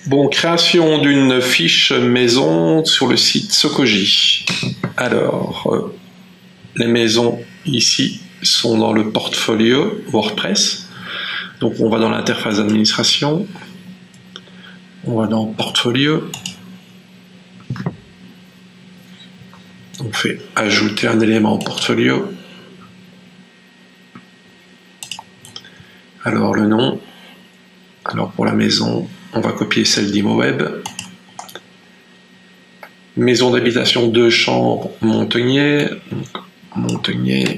Bon, création d'une fiche maison sur le site Sokoji. Alors, les maisons ici sont dans le portfolio WordPress. Donc on va dans l'interface d'administration. On va dans portfolio. On fait ajouter un élément au portfolio. Alors le nom. Alors pour la maison, on va copier celle d'ImoWeb. Maison d'habitation 2 chambres, Montenier. Donc, Montenier.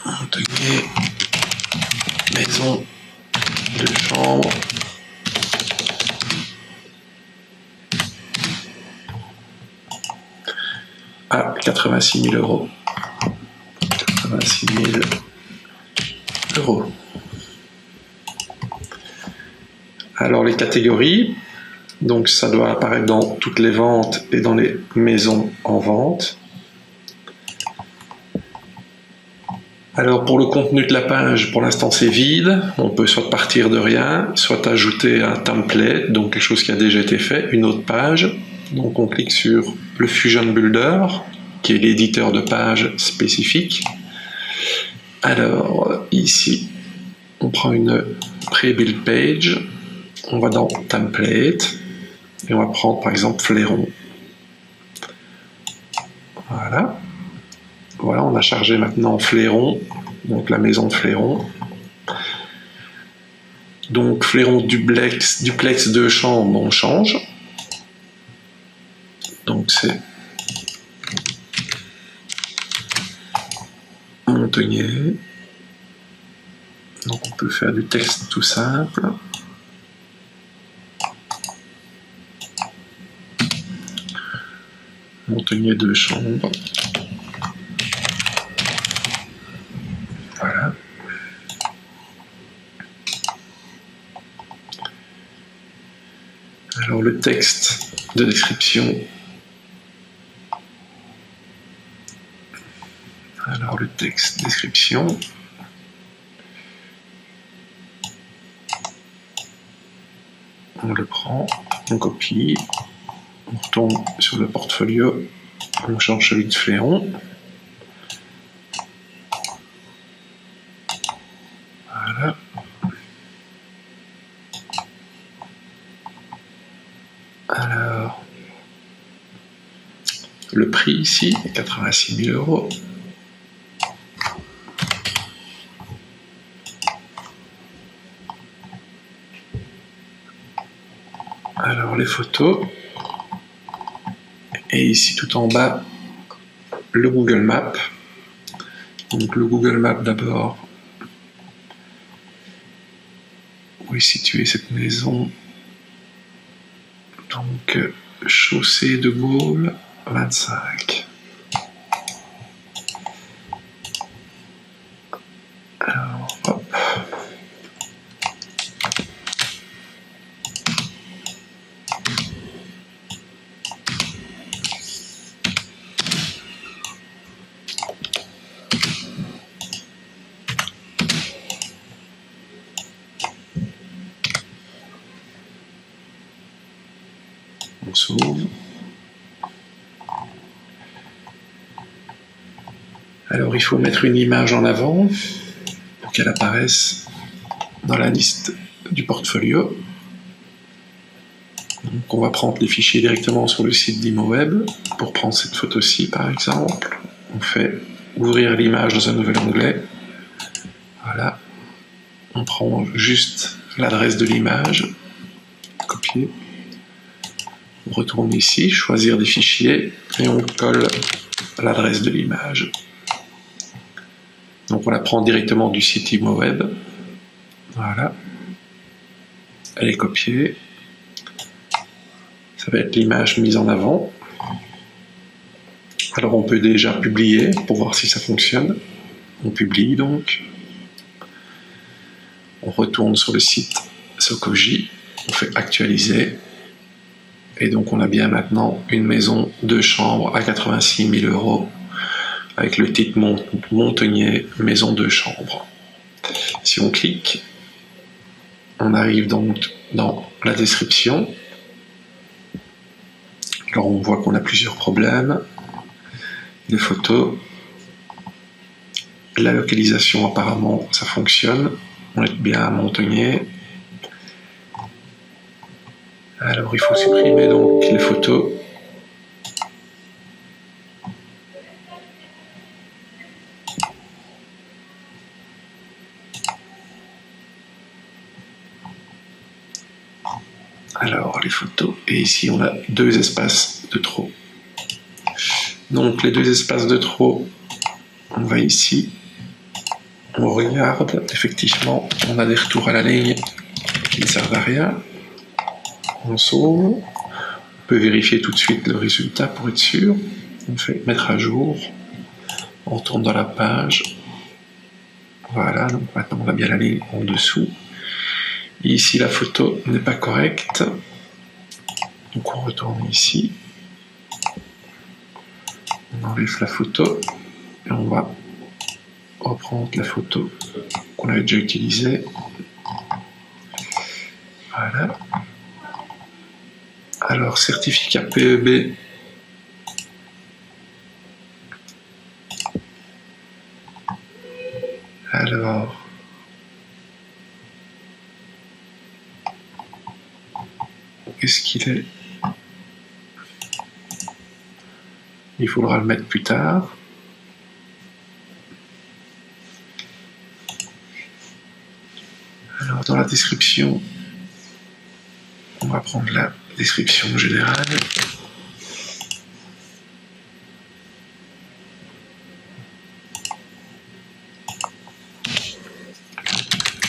Montenier. Maison 2 chambres. À 86 000 euros. 86 000 euros. Alors les catégories, donc ça doit apparaître dans toutes les ventes et dans les maisons en vente. Alors pour le contenu de la page, pour l'instant c'est vide. On peut soit partir de rien, soit ajouter un template, donc quelque chose qui a déjà été fait, une autre page. Donc on clique sur le Fusion Builder, qui est l'éditeur de page spécifique. Alors ici, on prend une Pre-Build Page, on va dans Template, et on va prendre par exemple Flairon. Voilà. Voilà, on a chargé maintenant Flairon, donc la maison de Flairon. Donc Flairon duplex 2 chambres, on change. Donc c'est Montenier. Donc on peut faire du texte tout simple. Montenier 2 chambres. Voilà. Alors le texte de description. Alors le texte description. On le prend, on copie, on retourne sur le portfolio, on change celui de Flairon. Voilà. Alors, le prix ici, 86 000 euros. Alors les photos, et ici tout en bas, le Google Maps. Donc le Google Maps d'abord, où est située cette maison. Donc chaussée de Gaulle 25. Alors hop. On s'ouvre. Alors il faut mettre une image en avant pour qu'elle apparaisse dans la liste du portfolio. Donc on va prendre les fichiers directement sur le site d'ImoWeb. Pour prendre cette photo-ci par exemple, on fait ouvrir l'image dans un nouvel onglet. Voilà. On prend juste l'adresse de l'image, copier. On retourne ici, choisir des fichiers et on colle l'adresse de l'image. Donc on la prend directement du site ImoWeb. Voilà. Elle est copiée. Ça va être l'image mise en avant. Alors on peut déjà publier pour voir si ça fonctionne. On publie donc. On retourne sur le site Sokoji. On fait actualiser. Et donc on a bien maintenant une maison 2 chambres à 86 000 euros avec le titre Montenier, maison 2 chambres. Si on clique, On arrive donc dans la description. Alors on voit qu'on a plusieurs problèmes. Les photos. La localisation, apparemment, ça fonctionne. On est bien à Montagnier. Alors il faut supprimer donc les photos. Alors les photos, et ici on a 2 espaces de trop. Donc les 2 espaces de trop, on va ici, on regarde, effectivement on a des retours à la ligne qui ne servent à rien. On sauve, on peut vérifier tout de suite le résultat pour être sûr. On fait mettre à jour, on retourne dans la page. Voilà, donc maintenant on a bien la ligne en dessous. Et ici la photo n'est pas correcte. Donc on retourne ici. On enlève la photo et on va reprendre la photo qu'on avait déjà utilisée. Voilà. Alors, certificat PEB. Alors, qu'est-ce qu'il est? Il faudra le mettre plus tard. Alors, dans la description, on va prendre la description générale.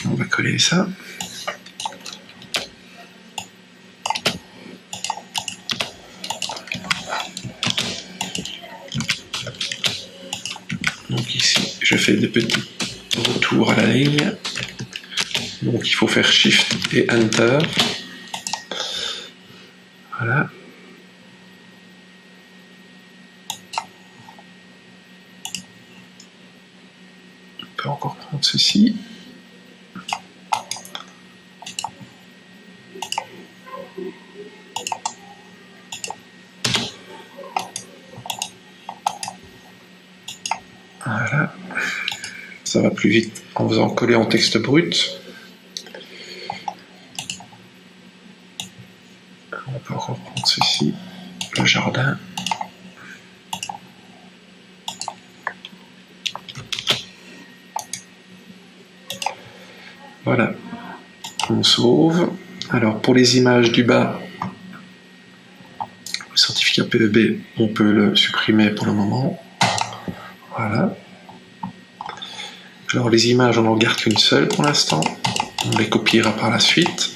On va coller ça. Donc ici, je fais des petits retours à la ligne. Donc il faut faire Shift et Enter. Voilà. On peut encore prendre ceci. Voilà. Ça va plus vite en faisant coller en texte brut. On peut encore prendre ceci, le jardin. Voilà. On sauve. Alors pour les images du bas, le certificat PEB, on peut le supprimer pour le moment. Voilà. Alors les images, on n'en garde qu'une seule pour l'instant. On les copiera par la suite.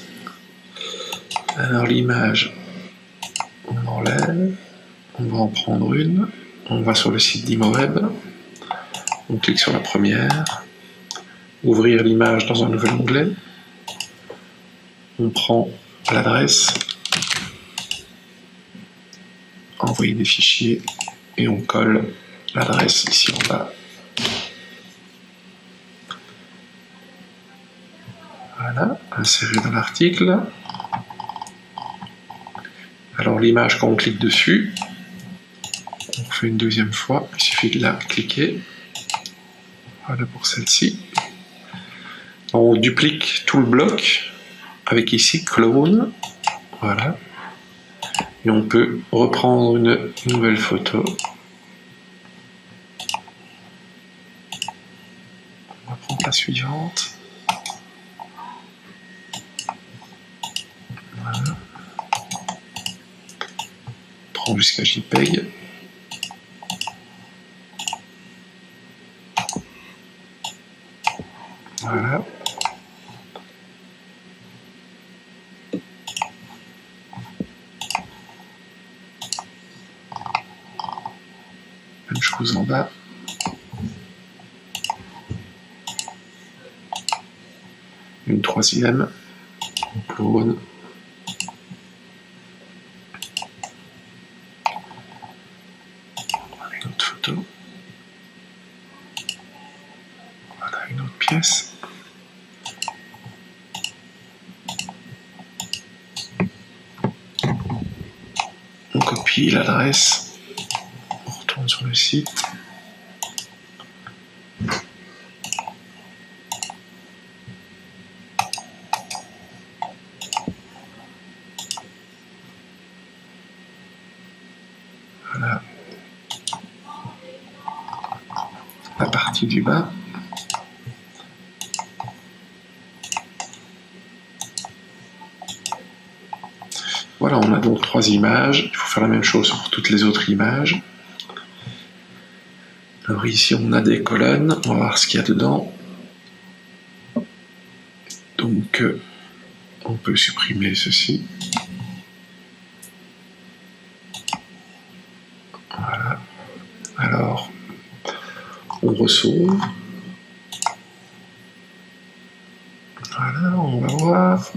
Alors l'image, on enlève. On va en prendre une. On va sur le site d'ImoWeb. On clique sur la première. Ouvrir l'image dans un nouvel onglet. On prend l'adresse. Envoyer des fichiers. Et on colle l'adresse ici en bas. Voilà, insérer dans l'article. Alors l'image, quand on clique dessus, on fait une deuxième fois, il suffit de la cliquer. Voilà pour celle-ci. On duplique tout le bloc avec ici clone. Voilà. Et on peut reprendre une nouvelle photo. On va prendre la suivante. Voilà. On prend jusqu'à JPEG. Voilà. Même chose en bas. Une troisième. On clone. Une autre photo. Voilà une autre pièce. puis l'adresse. On retourne sur le site. Voilà. La partie du bas. Voilà, on a donc 3 images. Il faut faire la même chose pour toutes les autres images. Alors ici, on a des colonnes. On va voir ce qu'il y a dedans. Donc, on peut supprimer ceci. Voilà. Alors, on ressauve. Voilà, on va voir.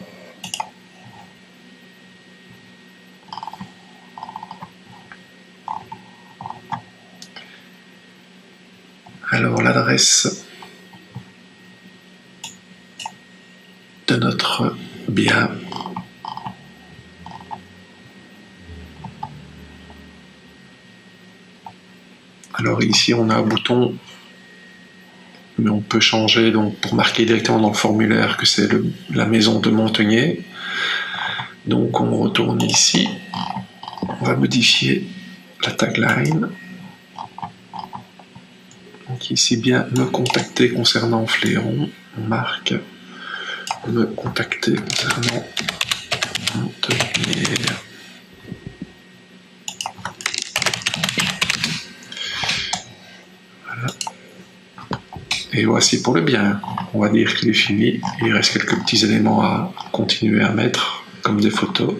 Alors, l'adresse de notre bien. Alors ici, on a un bouton, mais on peut changer donc pour marquer directement dans le formulaire que c'est la maison de Montenier. Donc on retourne ici, on va modifier la tagline. Donc ici bien me contacter concernant Fléron, on marque me contacter concernant Montenier. Voilà. Et voici pour le bien. On va dire qu'il est fini. Il reste quelques petits éléments à continuer à mettre, comme des photos.